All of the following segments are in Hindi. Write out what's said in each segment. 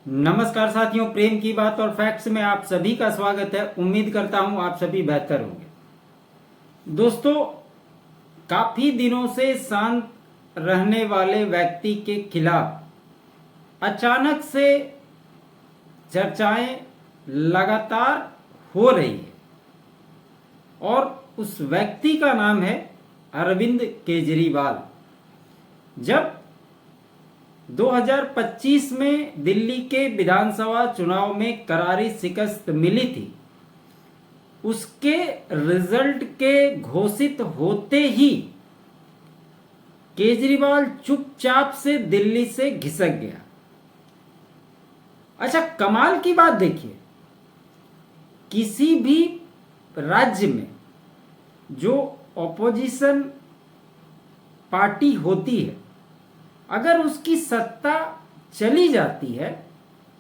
नमस्कार साथियों, प्रेम की बात और फैक्ट्स में आप सभी का स्वागत है। उम्मीद करता हूं आप सभी बेहतर होंगे। दोस्तों, काफी दिनों से शांत रहने वाले व्यक्ति के खिलाफ अचानक से चर्चाएं लगातार हो रही है और उस व्यक्ति का नाम है अरविंद केजरीवाल। जब 2025 में दिल्ली के विधानसभा चुनाव में करारी शिकस्त मिली थी, उसके रिजल्ट के घोषित होते ही केजरीवाल चुपचाप से दिल्ली से घिसक गया। अच्छा, कमाल की बात देखिए, किसी भी राज्य में जो ऑपोजिशन पार्टी होती है, अगर उसकी सत्ता चली जाती है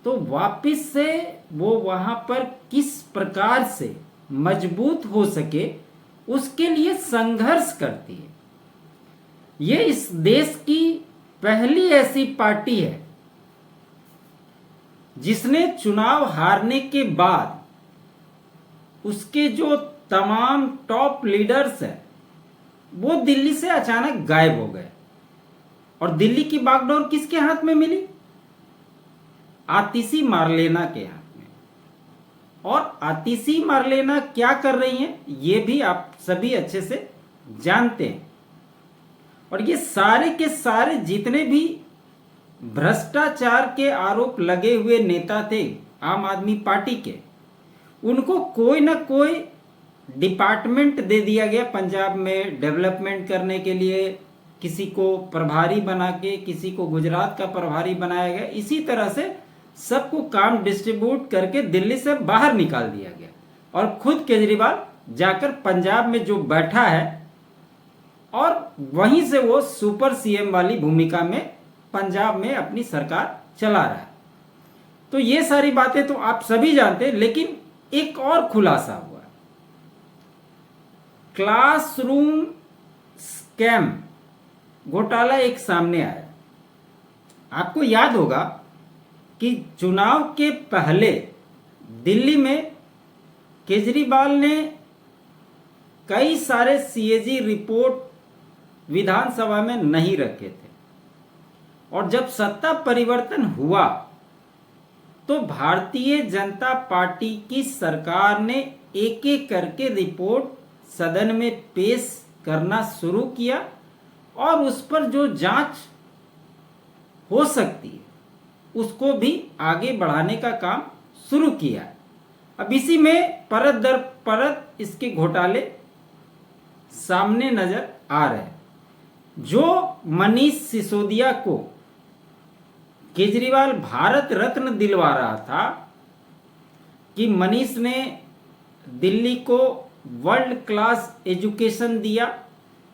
तो वापस से वो वहां पर किस प्रकार से मजबूत हो सके उसके लिए संघर्ष करती है। ये इस देश की पहली ऐसी पार्टी है जिसने चुनाव हारने के बाद उसके जो तमाम टॉप लीडर्स हैं वो दिल्ली से अचानक गायब हो गए। और दिल्ली की बागडोर किसके हाथ में मिली? आतिशी मार्लेना के हाथ में। और आतिशी मार्लेना क्या कर रही हैं ये भी आप सभी अच्छे से जानते हैं। और ये सारे के सारे जितने भी भ्रष्टाचार के आरोप लगे हुए नेता थे आम आदमी पार्टी के, उनको कोई ना कोई डिपार्टमेंट दे दिया गया पंजाब में डेवलपमेंट करने के लिए। किसी को प्रभारी बना के, किसी को गुजरात का प्रभारी बनाया गया। इसी तरह से सबको काम डिस्ट्रीब्यूट करके दिल्ली से बाहर निकाल दिया गया और खुद केजरीवाल जाकर पंजाब में जो बैठा है और वहीं से वो सुपर सीएम वाली भूमिका में पंजाब में अपनी सरकार चला रहा है। तो ये सारी बातें तो आप सभी जानते हैं, लेकिन एक और खुलासा हुआ। क्लासरूम स्कैम घोटाला एक सामने आया। आपको याद होगा कि चुनाव के पहले दिल्ली में केजरीवाल ने कई सारे सीएजी रिपोर्ट विधानसभा में नहीं रखे थे और जब सत्ता परिवर्तन हुआ तो भारतीय जनता पार्टी की सरकार ने एक एक करके रिपोर्ट सदन में पेश करना शुरू किया और उस पर जो जांच हो सकती है उसको भी आगे बढ़ाने का काम शुरू किया है। अब इसी में परत दर परत इसके घोटाले सामने नजर आ रहे हैं। जो मनीष सिसोदिया को केजरीवाल भारत रत्न दिलवा रहा था कि मनीष ने दिल्ली को वर्ल्ड क्लास एजुकेशन दिया,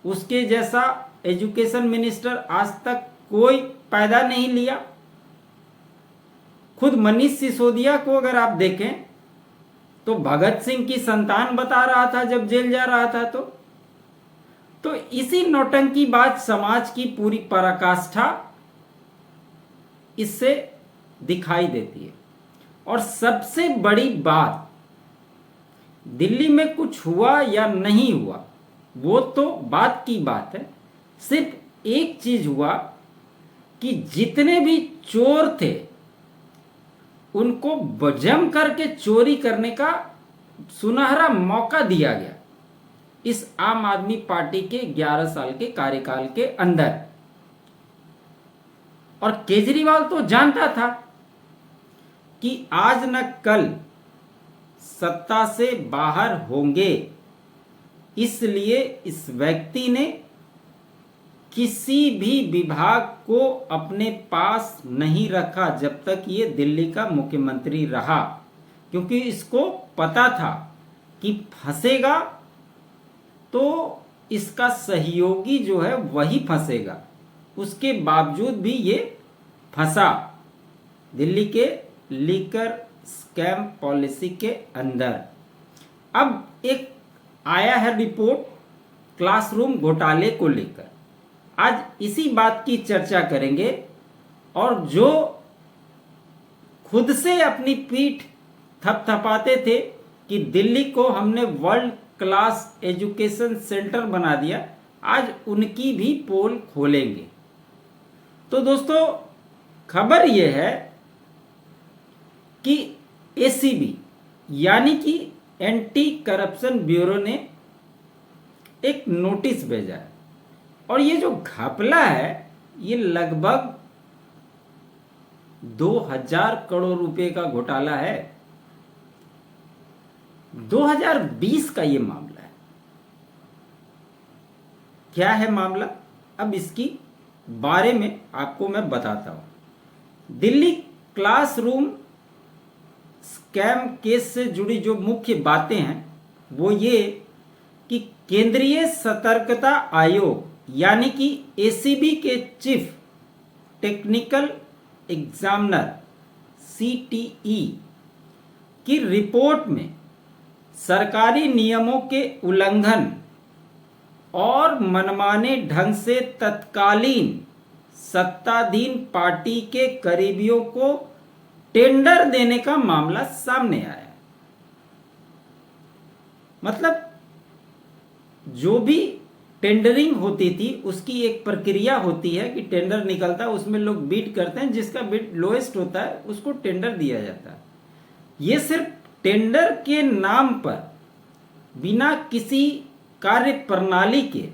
उसके जैसा एजुकेशन मिनिस्टर आज तक कोई पैदा नहीं लिया। खुद मनीष सिसोदिया को अगर आप देखें तो भगत सिंह की संतान बता रहा था जब जेल जा रहा था। तो इसी नौटंकी बात समाज की पूरी पराकाष्ठा इससे दिखाई देती है। और सबसे बड़ी बात, दिल्ली में कुछ हुआ या नहीं हुआ वो तो बात की बात है। सिर्फ एक चीज हुआ कि जितने भी चोर थे उनको जम करके चोरी करने का सुनहरा मौका दिया गया इस आम आदमी पार्टी के 11 साल के कार्यकाल के अंदर। और केजरीवाल तो जानता था कि आज न कल सत्ता से बाहर होंगे, इसलिए इस व्यक्ति ने किसी भी विभाग को अपने पास नहीं रखा जब तक ये दिल्ली का मुख्यमंत्री रहा, क्योंकि इसको पता था कि फंसेगा तो इसका सहयोगी जो है वही फंसेगा। उसके बावजूद भी ये फंसा दिल्ली के लीकर स्कैम पॉलिसी के अंदर। अब एक आया है रिपोर्ट क्लासरूम घोटाले को लेकर। आज इसी बात की चर्चा करेंगे और जो खुद से अपनी पीठ थपथपाते थे कि दिल्ली को हमने वर्ल्ड क्लास एजुकेशन सेंटर बना दिया, आज उनकी भी पोल खोलेंगे। तो दोस्तों, खबर यह है कि एसीबी यानी कि एंटी करप्शन ब्यूरो ने एक नोटिस भेजा है, और ये जो घपला है ये लगभग 2000 करोड़ रुपए का घोटाला है। 2020 का ये मामला है। क्या है मामला, अब इसकी बारे में आपको मैं बताता हूं। दिल्ली क्लासरूम स्कैम केस से जुड़ी जो मुख्य बातें हैं वो ये कि केंद्रीय सतर्कता आयोग यानी कि एसीबी के चीफ टेक्निकल एग्जामिनर सीटीई की रिपोर्ट में सरकारी नियमों के उल्लंघन और मनमाने ढंग से तत्कालीन सत्ताधीन पार्टी के करीबियों को टेंडर देने का मामला सामने आया। मतलब जो भी टेंडरिंग होती थी उसकी एक प्रक्रिया होती है कि टेंडर निकलता है, उसमें लोग बीड करते हैं, जिसका बीड लोएस्ट होता है उसको टेंडर दिया जाता है। ये सिर्फ टेंडर के नाम पर बिना किसी कार्य प्रणाली के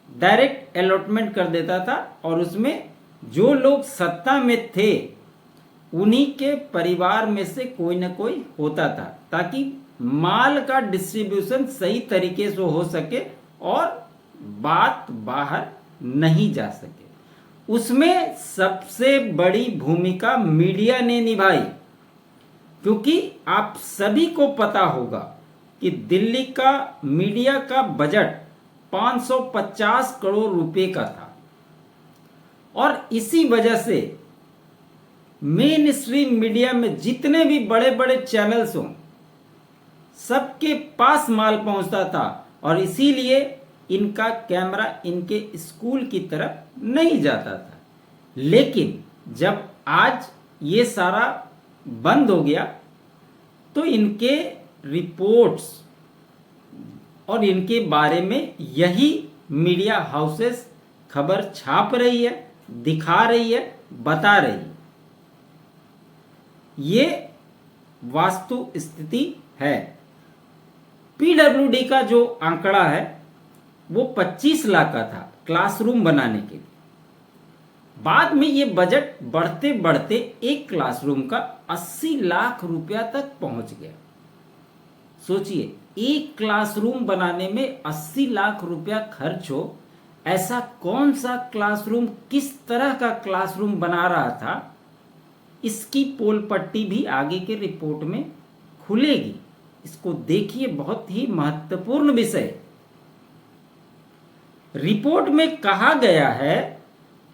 डायरेक्ट अलॉटमेंट कर देता था, और उसमें जो लोग सत्ता में थे उन्हीं के परिवार में से कोई ना कोई होता था, ताकि माल का डिस्ट्रीब्यूशन सही तरीके से हो सके और बात बाहर नहीं जा सके। उसमें सबसे बड़ी भूमिका मीडिया ने निभाई, क्योंकि आप सभी को पता होगा कि दिल्ली का मीडिया का बजट 550 करोड़ रुपए का था, और इसी वजह से मेन स्ट्रीम मीडिया में जितने भी बड़े बड़े चैनल्स हों सबके पास माल पहुंचता था, और इसीलिए इनका कैमरा इनके स्कूल की तरफ नहीं जाता था। लेकिन जब आज ये सारा बंद हो गया तो इनके रिपोर्ट्स और इनके बारे में यही मीडिया हाउसेस खबर छाप रही है, दिखा रही है, बता रही है। ये वास्तु स्थिति है। पीडब्ल्यूडी का जो आंकड़ा है वो 25 लाख का था क्लासरूम बनाने के लिए। बाद में ये बजट बढ़ते बढ़ते एक क्लासरूम का 80 लाख रुपया तक पहुंच गया। सोचिए, एक क्लासरूम बनाने में 80 लाख रुपया खर्च हो, ऐसा कौन सा क्लासरूम, किस तरह का क्लासरूम बना रहा था, इसकी पोल पट्टी भी आगे के रिपोर्ट में खुलेगी। इसको देखिए, बहुत ही महत्वपूर्ण विषय। रिपोर्ट में कहा गया है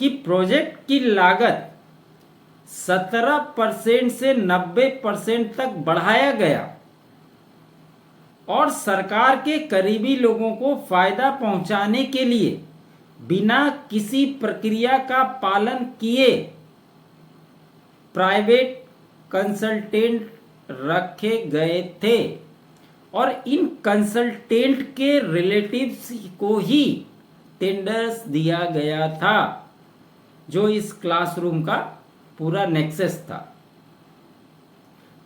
कि प्रोजेक्ट की लागत 17% से 90% तक बढ़ाया गया, और सरकार के करीबी लोगों को फायदा पहुंचाने के लिए बिना किसी प्रक्रिया का पालन किए प्राइवेट कंसल्टेंट रखे गए थे, और इन कंसल्टेंट के रिलेटिव्स को ही टेंडर्स दिया गया था, जो इस क्लासरूम का पूरा नेक्सस था।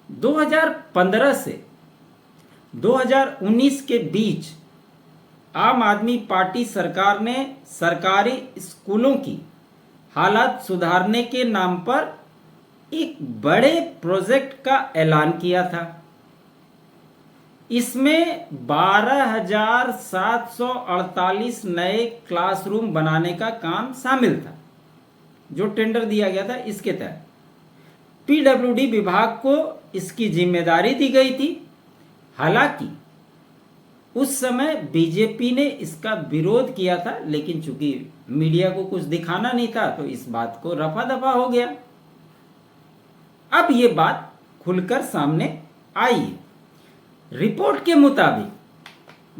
2015 से 2019 के बीच आम आदमी पार्टी सरकार ने सरकारी स्कूलों की हालत सुधारने के नाम पर एक बड़े प्रोजेक्ट का ऐलान किया था। इसमें 12,748 नए क्लासरूम बनाने का काम शामिल था, जो टेंडर दिया गया था इसके तहत। पीडब्ल्यूडी विभाग को इसकी जिम्मेदारी दी गई थी। हालांकि उस समय बीजेपी ने इसका विरोध किया था, लेकिन चूंकि मीडिया को कुछ दिखाना नहीं था तो इस बात को रफा दफा हो गया। अब ये बात खुलकर सामने आई है। रिपोर्ट के मुताबिक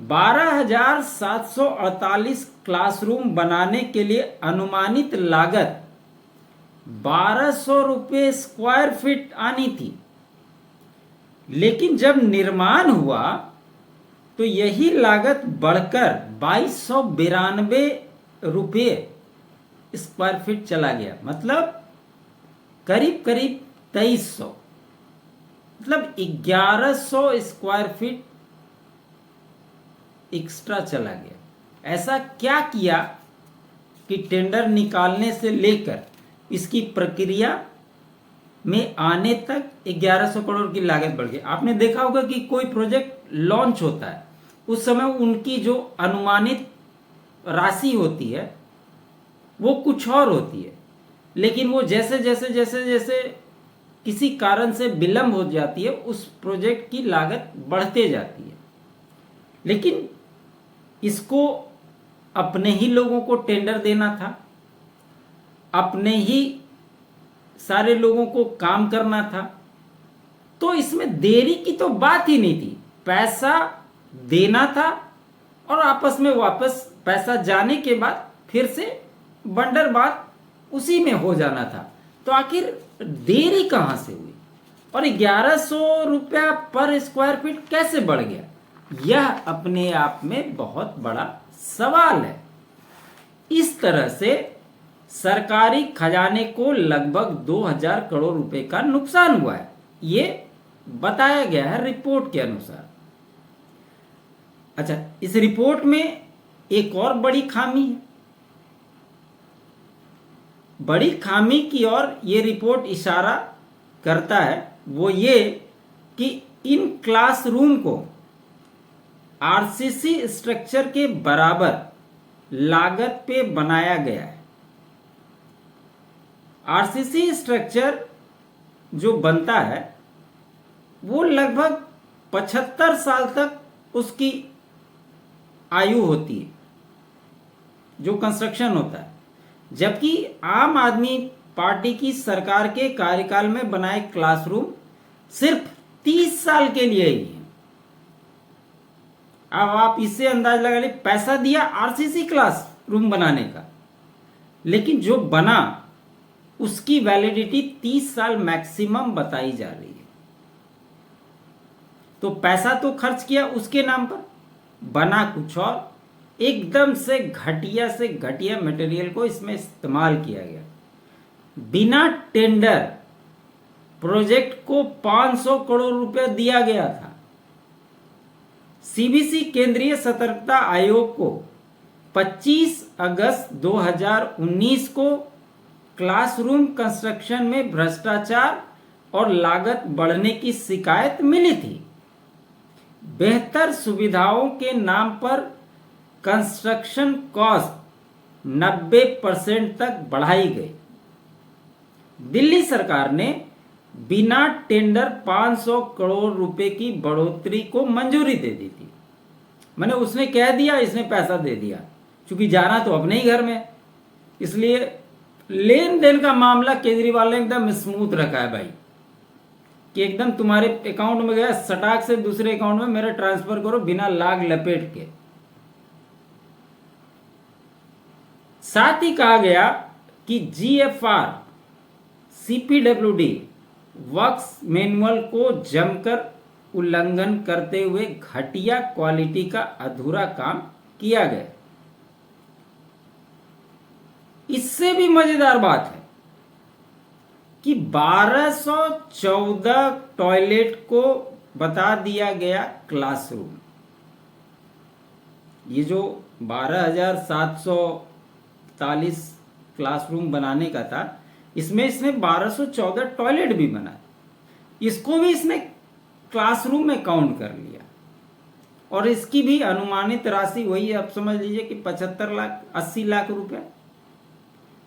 12,748 क्लासरूम बनाने के लिए अनुमानित लागत ₹1200 स्क्वायर फीट आनी थी, लेकिन जब निर्माण हुआ तो यही लागत बढ़कर ₹2292 स्क्वायर फीट चला गया। मतलब करीब करीब 2300, मतलब 1100 स्क्वायर फीट एक्स्ट्रा चला गया। ऐसा क्या किया कि टेंडर निकालने से लेकर इसकी प्रक्रिया में आने तक 1100 करोड़ की लागत बढ़ गई। आपने देखा होगा कि कोई प्रोजेक्ट लॉन्च होता है, उस समय उनकी जो अनुमानित राशि होती है वो कुछ और होती है, लेकिन वो जैसे जैसे जैसे जैसे किसी कारण से विलंब हो जाती है, उस प्रोजेक्ट की लागत बढ़ते जाती है। लेकिन इसको अपने ही लोगों को टेंडर देना था, अपने ही सारे लोगों को काम करना था, तो इसमें देरी की तो बात ही नहीं थी। पैसा देना था और आपस में वापस पैसा जाने के बाद फिर से बंडर बात उसी में हो जाना था। तो आखिर देरी कहां से हुई और ₹1100 पर स्क्वायर फीट कैसे बढ़ गया, यह अपने आप में बहुत बड़ा सवाल है। इस तरह से सरकारी खजाने को लगभग 2000 करोड़ रुपए का नुकसान हुआ है, ये बताया गया है रिपोर्ट के अनुसार। अच्छा, इस रिपोर्ट में एक और बड़ी खामी है। बड़ी खामी की ओर ये रिपोर्ट इशारा करता है, वो ये कि इन क्लासरूम को आरसीसी स्ट्रक्चर के बराबर लागत पे बनाया गया है। आरसीसी स्ट्रक्चर जो बनता है वो लगभग 75 साल तक उसकी आयु होती है, जो कंस्ट्रक्शन होता है, जबकि आम आदमी पार्टी की सरकार के कार्यकाल में बनाए क्लासरूम सिर्फ 30 साल के लिए ही है। अब आप इससे अंदाज लगा लीजिए, पैसा दिया आरसीसी क्लास रूम बनाने का, लेकिन जो बना उसकी वैलिडिटी 30 साल मैक्सिमम बताई जा रही है। तो पैसा तो खर्च किया उसके नाम पर, बना कुछ और, एकदम से घटिया मटेरियल को इसमें इस्तेमाल किया गया। बिना टेंडर प्रोजेक्ट को 500 करोड़ रुपए दिया गया था। सीबीसी केंद्रीय सतर्कता आयोग को 25 अगस्त 2019 को क्लासरूम कंस्ट्रक्शन में भ्रष्टाचार और लागत बढ़ने की शिकायत मिली थी। बेहतर सुविधाओं के नाम पर कंस्ट्रक्शन कॉस्ट 90% तक बढ़ाई गई। दिल्ली सरकार ने बिना टेंडर 500 करोड़ रुपए की बढ़ोतरी को मंजूरी दे दी थी। मैंने उसने कह दिया, इसने पैसा दे दिया, क्योंकि जाना तो अपने ही घर में, इसलिए लेन देन का मामला केजरीवाल ने एकदम स्मूथ रखा है भाई, कि एकदम तुम्हारे अकाउंट में गया, सटाक से दूसरे अकाउंट में मेरे ट्रांसफर करो बिना लाग लपेट के। साथ ही कहा गया कि जीएफआर सीपीडब्ल्यूडी वर्क्स मैनुअल को जमकर उल्लंघन करते हुए घटिया क्वालिटी का अधूरा काम किया गया। इससे भी मजेदार बात है कि 1214 टॉयलेट को बता दिया गया क्लासरूम। ये जो 12,743 क्लासरूम बनाने का था, इसमें इसने 1214 टॉयलेट भी बनाए, इसको भी इसने क्लासरूम में काउंट कर लिया। और इसकी भी अनुमानित राशि वही, आप समझ लीजिए कि 75 लाख 80 लाख रुपए।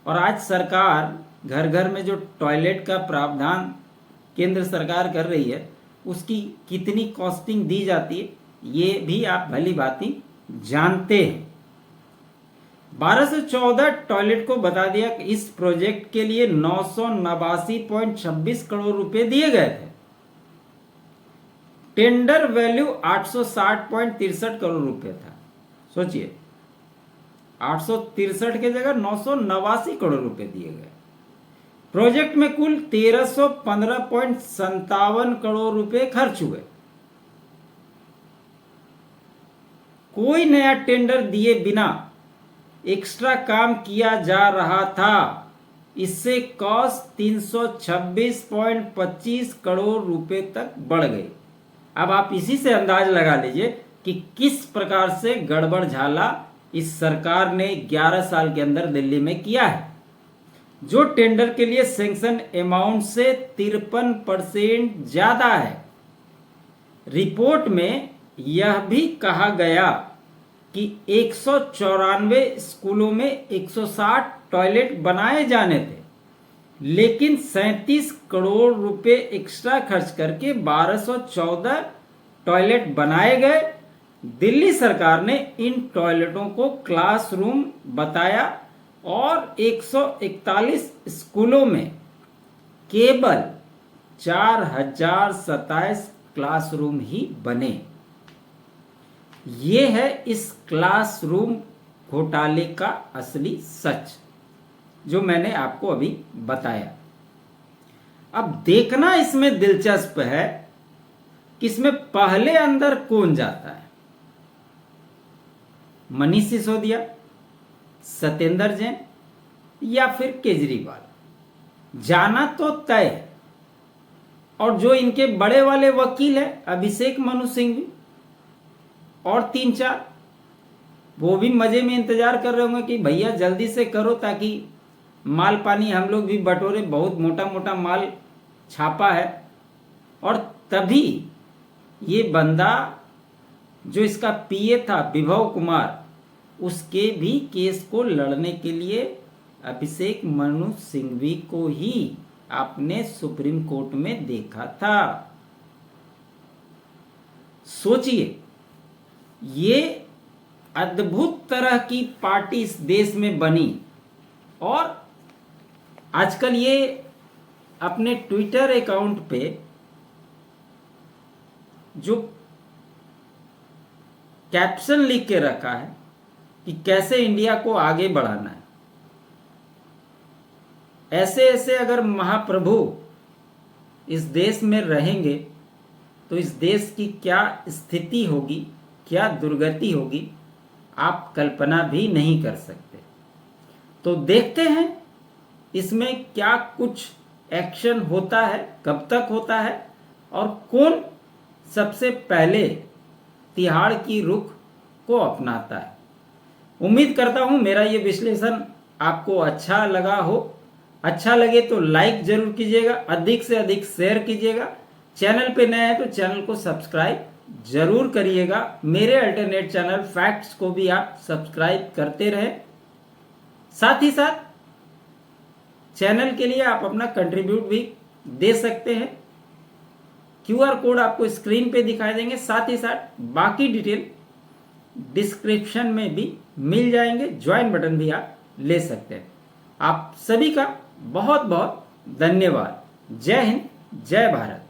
और आज सरकार घर घर में जो टॉयलेट का प्रावधान केंद्र सरकार कर रही है, उसकी कितनी कॉस्टिंग दी जाती है ये भी आप भली भांति जानते हैं। 1214 टॉयलेट को बता दिया कि इस प्रोजेक्ट के लिए 989.26 करोड़ रुपए दिए गए थे। टेंडर वैल्यू 860.63 करोड़ रुपए था। सोचिए, 863 की जगह 989 करोड़ रुपए दिए गए। प्रोजेक्ट में कुल 1315.57 करोड़ रुपए खर्च हुए। कोई नया टेंडर दिए बिना एक्स्ट्रा काम किया जा रहा था। इससे कॉस्ट 326.25 करोड़ रुपए तक बढ़ गई। अब आप इसी से अंदाज लगा लीजिए कि किस प्रकार से गड़बड़ झाला इस सरकार ने 11 साल के अंदर दिल्ली में किया है। जो टेंडर के लिए सैंक्शन अमाउंट से 53% ज्यादा है। रिपोर्ट में यह भी कहा गया कि 194 स्कूलों में 160 टॉयलेट बनाए जाने थे, लेकिन 37 करोड़ रुपए एक्स्ट्रा खर्च करके 1214 टॉयलेट बनाए गए। दिल्ली सरकार ने इन टॉयलेटों को क्लासरूम बताया और 141 स्कूलों में केवल 4027 क्लासरूम ही बने। ये है इस क्लासरूम घोटाले का असली सच, जो मैंने आपको अभी बताया। अब देखना इसमें दिलचस्प है कि इसमें पहले अंदर कौन जाता है। मनीष सिसोदिया, सत्येंद्र जैन या फिर केजरीवाल। जाना तो तय है। और जो इनके बड़े वाले वकील हैं अभिषेक मनु सिंघवी और 3-4, वो भी मजे में इंतजार कर रहे होंगे कि भैया जल्दी से करो ताकि माल पानी हम लोग भी बटोरे। बहुत मोटा मोटा माल छापा है। और तभी ये बंदा जो इसका पीए था विभव कुमार, उसके भी केस को लड़ने के लिए अभिषेक मनु सिंघवी को ही आपने सुप्रीम कोर्ट में देखा था। सोचिए, ये अद्भुत तरह की पार्टी इस देश में बनी और आजकल ये अपने ट्विटर अकाउंट पे जो कैप्शन लिख के रखा है कि कैसे इंडिया को आगे बढ़ाना है। ऐसे ऐसे अगर महाप्रभु इस देश में रहेंगे तो इस देश की क्या स्थिति होगी, क्या दुर्गति होगी, आप कल्पना भी नहीं कर सकते। तो देखते हैं इसमें क्या कुछ एक्शन होता है, कब तक होता है और कौन सबसे पहले तिहाड़ की रुख को अपनाता है। उम्मीद करता हूं मेरा ये विश्लेषण आपको अच्छा लगा हो। अच्छा लगे तो लाइक जरूर कीजिएगा, अधिक से अधिक शेयर कीजिएगा। चैनल पे नए हैं तो चैनल को सब्सक्राइब जरूर करिएगा। मेरे अल्टरनेट चैनल फैक्ट्स को भी आप सब्सक्राइब करते रहें। साथ ही साथ चैनल के लिए आप अपना कंट्रीब्यूट भी दे सकते हैं। क्यूआर कोड आपको स्क्रीन पे दिखाई देंगे। साथ ही साथ बाकी डिटेल डिस्क्रिप्शन में भी मिल जाएंगे। ज्वाइन बटन भी आप ले सकते हैं। आप सभी का बहुत बहुत धन्यवाद। जय हिंद, जय भारत।